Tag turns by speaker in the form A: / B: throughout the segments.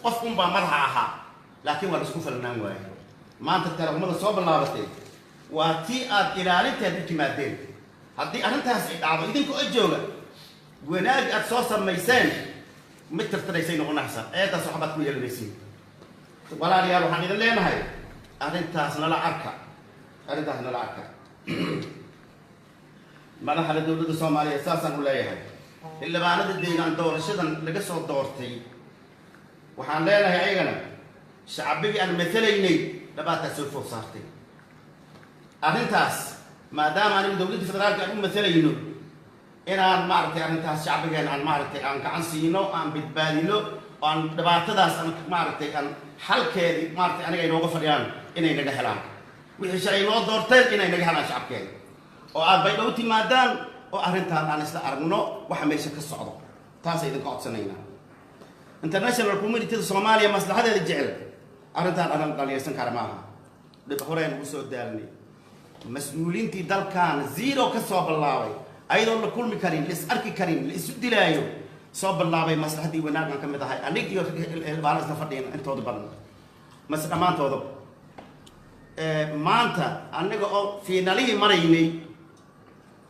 A: قفكم بمرها لكن ولا سكوف النام واحد ما أنت ترى هم الصوب الله بتي وتي إلى تبيك مادين هدي أنت هسعد عظيم إذن كو أجوله وناج أتصاص ميسان متر تريسين ونحسن تصحبت ويا الرسيم ولا ريال وحني اللي أنا هاي أنت هسنا لا أركع أنت هسنا لا أركع ما أنا حد دولة الصومالية أساسا ولا يهاي إلا بعد الدين عن دور الشدن لقصة دورتي وحن لا هي أيضا شعبي أنا مثليني لبعت السلفو صارتي أنتاس ما دام أنا من دولة الفدرال كأنهم مثلينه أنا معرتي أنتاس شعبي أنا معرتي أنا كان سينو أنا بتبادله أنا لبعت داس أنا معرتي أنا حل كذي معرتي أنا جاي نوقف اليوم إني نجحلان وإيش لو دورتين إني نجحلان شعب كذي وأبيضوتي ما دام وأرنتان أنا استأرنو وحميشك الصعود تاسع إذا قعدت سنينا international community الصومالية مصلحة هذا الجعل أرنتان أنا قال يسن كرماها لبحورين وسود دارني مسؤولين تدل كان زيرو كصوب الله أيضا لكل مكريم لسأرك كريم لسود دلايو صوب الله مصلحة دي ونار كم متاعي أنيك يو البالانس نفردين أنت هذا برنا مثلا ما أنت هذا ما أنت أنك في نالي مريني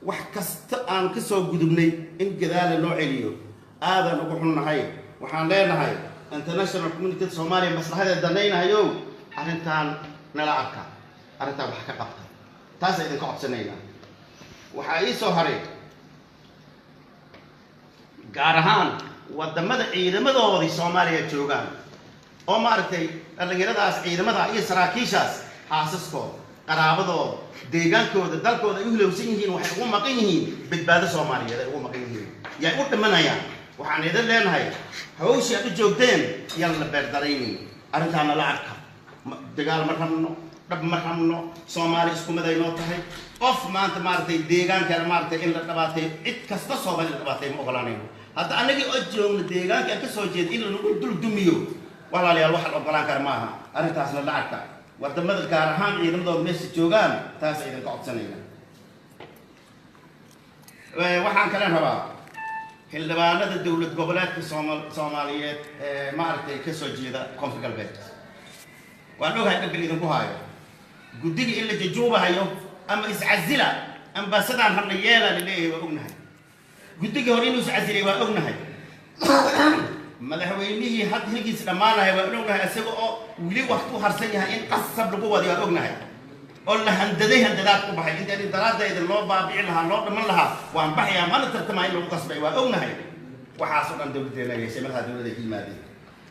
A: وحكست أن كسر قدمني إن كذا لنوع اليو هذا نقولنا هاي وحنا هاي international community الصومالية مصلحة الدنيا هيو أرنتان نلعبك أرنتان بحكي قبضة تاسع إذا قعدت سنينا وحايسو هري قارهان ودمد عيد مدى وضي الصومالية تشوغان أو مارتي اللي يرداس عيد مدى إيه سراكيشاس حاسسكو قرابضو deegaankooda dalkooda ay u hilowsan yihiin waxay ugu maqan yihiin badbaado Soomaaliyeed ay ugu maqan yihiin yaa u dhimanayaan waxaan idin leenahay hawsha aad joogteen yalla beerdarayni arintaana la arka dagaal ma rabno dhab ma rabno Soomaali isku mid ay noo tahay qof maanta maartay deegaanka maartay in la dhabaatay cid kasta Soomaali la dhabaatay ma ogolaanayno hadda anagi oo joogno deegaanka ka soo jeed in lagu dul dumiyo walaalayaal wax la ogolaan kar maaha arintaasna la arka wadamada gaar ahaan ciidamada meesha joogan taas ay ka codsanayna waxaan kale rabaa xildhibaanada dawlad goboleedka Soomaaliyeed ma aragtay ka soo jeeda Koonfur Galbeed waan ogahay in idin ku haayo gudiga in la jajuubahayo ama iscazila ambasadan hadna yeela leeyahay waa ognahay gudiga hore inuu iscazilay waa ognahay madaxweynihii had hilgiis dhamaanahay waa ognahay asaga oo wili waqti u harsan yahay in qasab lagu wadiyo waa ognahay oo la handaday handadaad ku baxay inta in dalaadayda loo baabici lahaa loo dhaman lahaa waan baxayaa mana tartamay lagu qasbay waa ognahay waxaas oo dhan dawladeena ay sheemada dawladda ilmaadii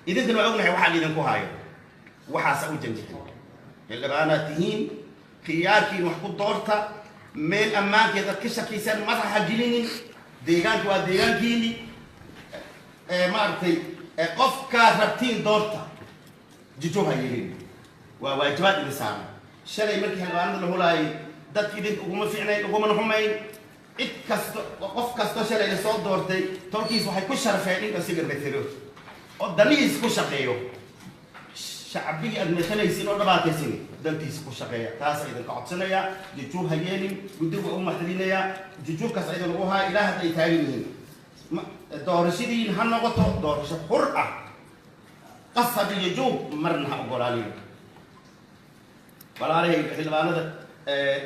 A: idinkuna waa ognahay waxa idin ku haayo waxaas u janjixin xildhibaanatihiin khiyaarkiin wax ku doorta meel ammaankeeda ka shaqaysan madaxa gelinin deegaanku waa deegaankiini maartay qofka rabtiin doorta jijooha yeelin waa waajibaad insaan shalay markii xildhibaanada la hulaay dadkii idin uguma fiicnayn uguma xumayn cid kasta qof kasta shalay la soo doortay tolkiis waxay ku sharfeen in asiga metelo oo daliis ku shaqeeyo shacbiga aad meeshanaysiin oo dhabaataysin dantiisa ku shaqeeya taas ay idin ka codsanaya jijooha yeelin gudiga u mahadinaya jijookaas ay ugu haa ilaahay ay taagan yihiin doorashadiin ha noqoto doorasho xur ah qasab iyo joog marna ha ogolaaneen walaalay xildhibaanada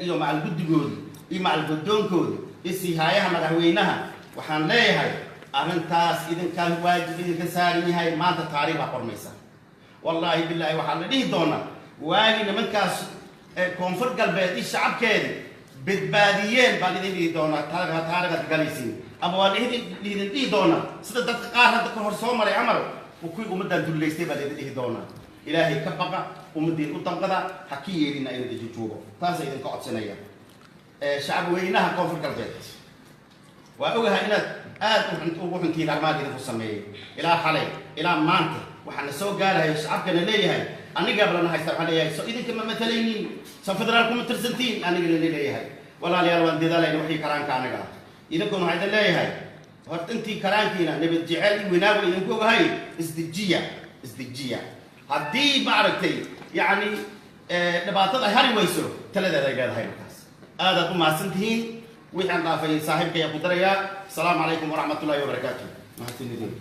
A: iyo macal gudigooda iyo macal gudoonkooda isii haayaha madaxweynaha waxaan leeyahay arintaas idinka waajib idinka saaran yahay maanta taariikh qormaysa wallahi billahi waxaan la dhihi doonaa waagi nimankaas koonfur galbeed iyo shacabkeeda badbaadiyeen baan idin dhihi doonaa taariikhda galaysiin ama waa idin dhihi doonaa sida dadka qaar hadda ka hor soo maray camal kuwii ummadan dullaystay baa idin dhihi doonaa ilaahay ka baqa ummadeen u danqada ha ka yeelina inay joogo taas ay idin ka codsanaya shacab weynaha koonfur galbeed waa ogahay inaad aad ugu xuntiin arrimaha idinku sameeyay ilaa xalay ilaa maanta waxaan soo gaarahay shacabkana leeyahay aniga balana haysta waxaan leeyahay soo idinka ma matalaynin soo federaalku ma tirsantiin aniga leeyahay walaalayaal waan dadaalayna wixii karaanka aniga idinkuna waxaan idin leeyahay horta intii karaankiina nabad jecel iyo wanaag idinku ogahay isdijiya haddii maaragtay yani dhibaatada ay hari weyso taladeeda ay leedahay markaas aadaad u mahadsantihiin wixii aan dhaafay saaxiibka ayaa ku darayaa asalaamu calaykum waraxmatullaahi wabarakaatu mahadsanidin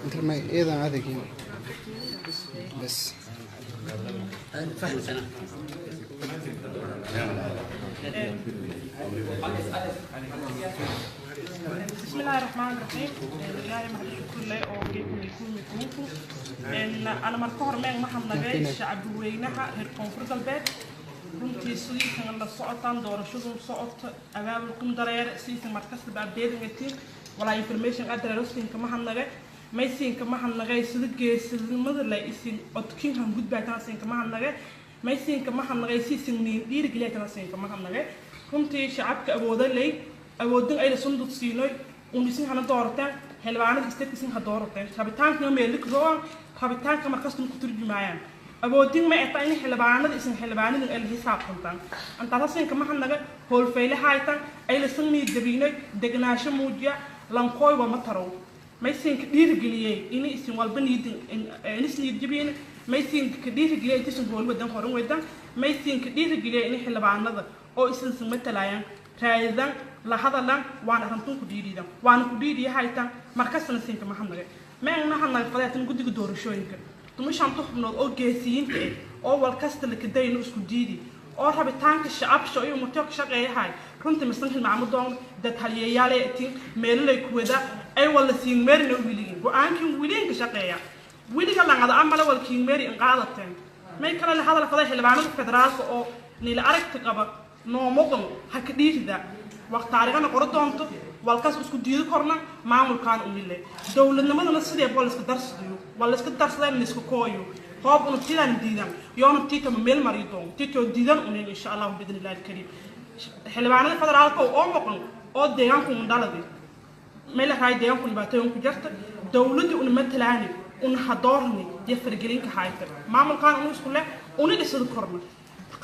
B: انت ما اذا هذا بس
C: بسم الله الرحمن الرحيم. إلهي ما شكر له أو جيكم يكون مكوكو. إن أنا مركور من محمد نبي شعب وينها هالكونفرد البيت. runtii sidii la socotaan doorashadu socodka abaabulkan dareere sidii markasta baabdeedingatiin wala information addressing ma hannaga maysiinka ma hannaga sida geesinimada la isin odkin han gudbaataan siinka ma hannaga maysiinka ma hannaga sidii dhiirigeliyay siinka ma hannaga runtii shacabka awoodin ay la sundud siinoy unisin hana doortaan xilwaanada isteedkiisin ha doortaan rabitaanka meelik roon rabitaanka markasta ku turjumayaan awoodin ma ay tahay xilbaanada isin xilbaanada ay la xisaabtantaan anta rasinka ma hannaga hool feelahaaytan ay la sameey jabinay degnaasho muujiya lankooy wa ma taro maysinka dhiirigeliyay in isin walba niidin in isin jabin maysinka dhiirigeliyay isin hool wadan horan wadan maysinka dhiirigeliyay in xilbaanada oo isin samatalayaan raaydan la hadalan waan arantun ku dhiiridan waan ku dhiiriyahaytan markasna sinka ma hannaga ma aan hannaga fadaytan gudiga doorashooyinka tumushan tuhnood oo geesiyiinta oo wal kasta la kadayno isku diidi oo rabitaanka shacabka iyo mutaq shaqeeyahay runtii masanka macmudoon dad haliyayaale tin meelay ku wada ay wala siin meerna wiliin go'aankin wiliin ka shaqeeya wiliga langada amala wal kiin meeri in qaadateen may kala la hadal faday xilbaanada federaalka oo nila aragti qaba noo moqon ha ka dhiirida waqti taariikhna qordoonto walkaas isku diido korna maamulkaan u milay dawladnimadana sidee booliska darsiyo wala iska darsadeen isku kooyo hoob uu tiidan diidan yoona tiita meel marido tiito diidan u insha Allah bidnillah kariim xilbaanada federaalka oo moqon oo deegaanku ndaladi meel ay deegaanku dhibaatooyin ku jirta dawladdu una matalaani una hadoorni yafargelinka hayta maamulkaan uu isku leh una dhisad korna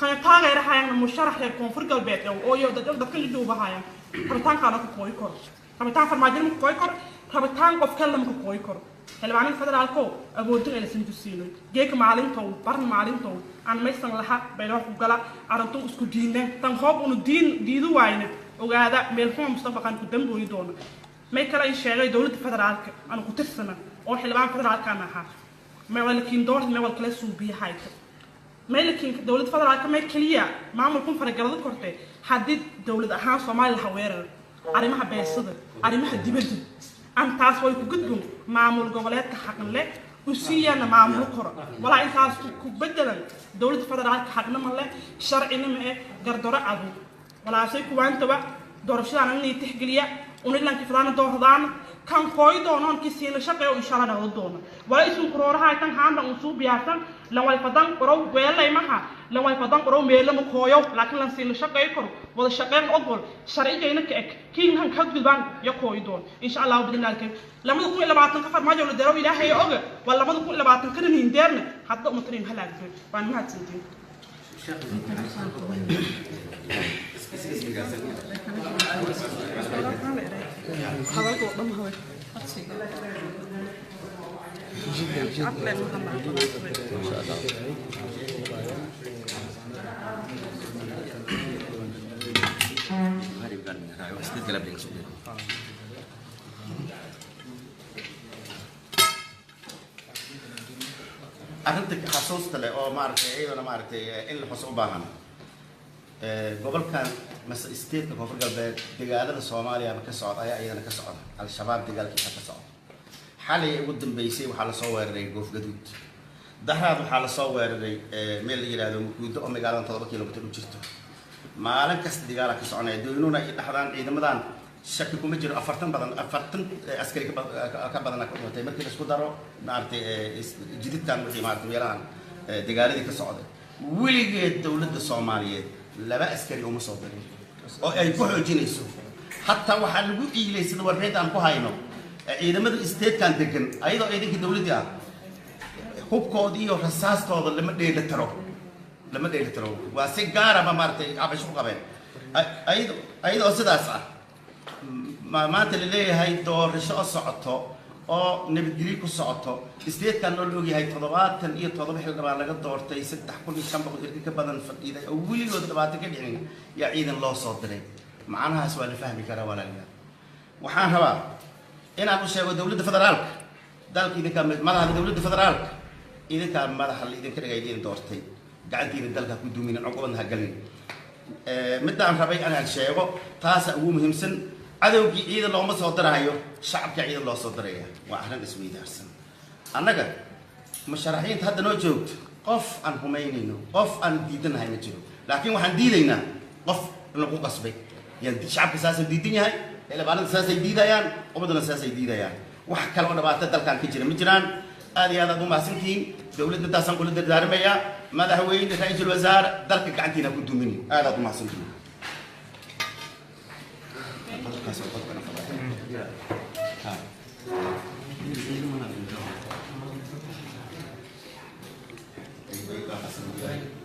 C: kan taageerahaayna musharax ee koonfur galbeed oo iyo dadka duubahaaya rabitaan qaana ku kooy kor rabitaan farmaajin ku kooy kor rabitaan qof kale ma ku kooy kor xilbaanin federaalko awoodin ay sin tusiino geek maalinta bar maalinta aan maysan laha bayro ku gala arintu isku diineen tan hoob uu diidu waayna ogaada meel xum mustaqbalkan ku dambeeyo doona may kala in sheegay dawladda federaalka aan ku tirsana oo xilbaan federaalka aha ma walakin door ma wal kala suubiyahay ملكين دولة فدرالك ما كليا معمولكم فرجالات كرتة حدد دولة أهان صومالي الحويرة أريمها بيصدر أريمها دبلت أن تاسوي كجدهم معمول جوالات كحقن له وسيانا معمول كرة ولا أنت كبدلا دولة فدرالك حقنا مله شرعنا ما قردورة عدو ولا شيء كوان تبع دورشة أنا اللي تحقليا ونلا كفلان دور ضان كان قوي دونان كيسين شقة وإن شاء الله نقول دونا ولا اسم كرورة هاي تان هان نصوب بياتن لو الفضان قرو ويلا يمها لو الفضان قرو ميلا مكويو لكن لنسين شقة يكرو ولا شقة أقول شرعي جينا كين هن كذب بان يقوي دون إن شاء الله بدنا لكن لما نقول إلا بعتن كفر ما جول الدراوي لا هي أوجا ولا لما نقول إلا بعتن كنا نيندرنا حتى مطرين هلا كذب فان ما هتسنتين هذا هو ضم هو جدا جدا ما شاء الله هذه كان راي واحد كلام لينكس
A: arrinta xasuusta leh oo maaragtay ciidana maaragtay in la xuso u baahan gobolkan mas isteedka koonfur galbeed deegaanada Soomaaliya ka socda ayaa iyadana ka socda al-shabaab dagaalkiisa ka socda xalay ugu dambeysay waxaa la soo weeraray goof gaduud dahraad waxaa la soo weeraray meel la yiraahdo Mukuudo oo magaalada 7 kiiloomitir u jirto maalin kasta dagaal ka soconaya doonuna ay dhaxdaan ciidamadan shaki kuma jiro 40 askari ka badan ka dhintay markii la isku daro maartay jididkan wixii maartay meelahan dagaaladii ka socday weligeed dawladda Soomaaliyeed laba askari uma soo dirin oo ay ku xoojinayso hatta waxa lagu iileysay warbeed aan ku hayno ciidamada isteedkan degan ayadoo ciidankii dawladda hubkoodii iyo rasaastooda lama dheelitiro lama dheeli tiro waa si gaara ma maartay cabasho ku qabeen ayadoo sidaas ah maanta la leeyahay doorasho oo socoto oo nabadgelyo ku socoto isteedkan oo la ogyahay 77 xildhibaan laga doortay 3500 irka ka badan fadhiiday oo weligood dhibaato ka dhicin yaa ciidan loo soo diray macnahaas waa la fahmi karaa walaalayaal waxaan rabaa inaan u sheego dowladda federaalka dalka idinka madaxda dowladda federaalka idinka madaxa la idinka dhigay idin doortay gacantiina dalka ku duumin caqabadna ha galin midaan rabay inaan sheego taas ugu muhiimsan cadowgii ciidan looma soo dirayo shacabka ciidan loo soo diraya waa arrin isweydaarsan annaga musharaxiinta hadda noo joogto qof aan humaynayno qof aan diidanahay ma jiro laakiin waxaan diidaynaa qof lagu qasbay yani shacabka saasay diidan yahay xildhibaanada saasay diidayaan ummaduna saasay diidayaan wax kale oo dhibaato dalkan ka jira ma jiraan aad iyo aad u mahadsantihiin dowladda taasaan kula dardaarmayaa madaxweyne ra'iisul wasaare dalka gacantiina ku duuminin aad u mahadsantihiin Thank you.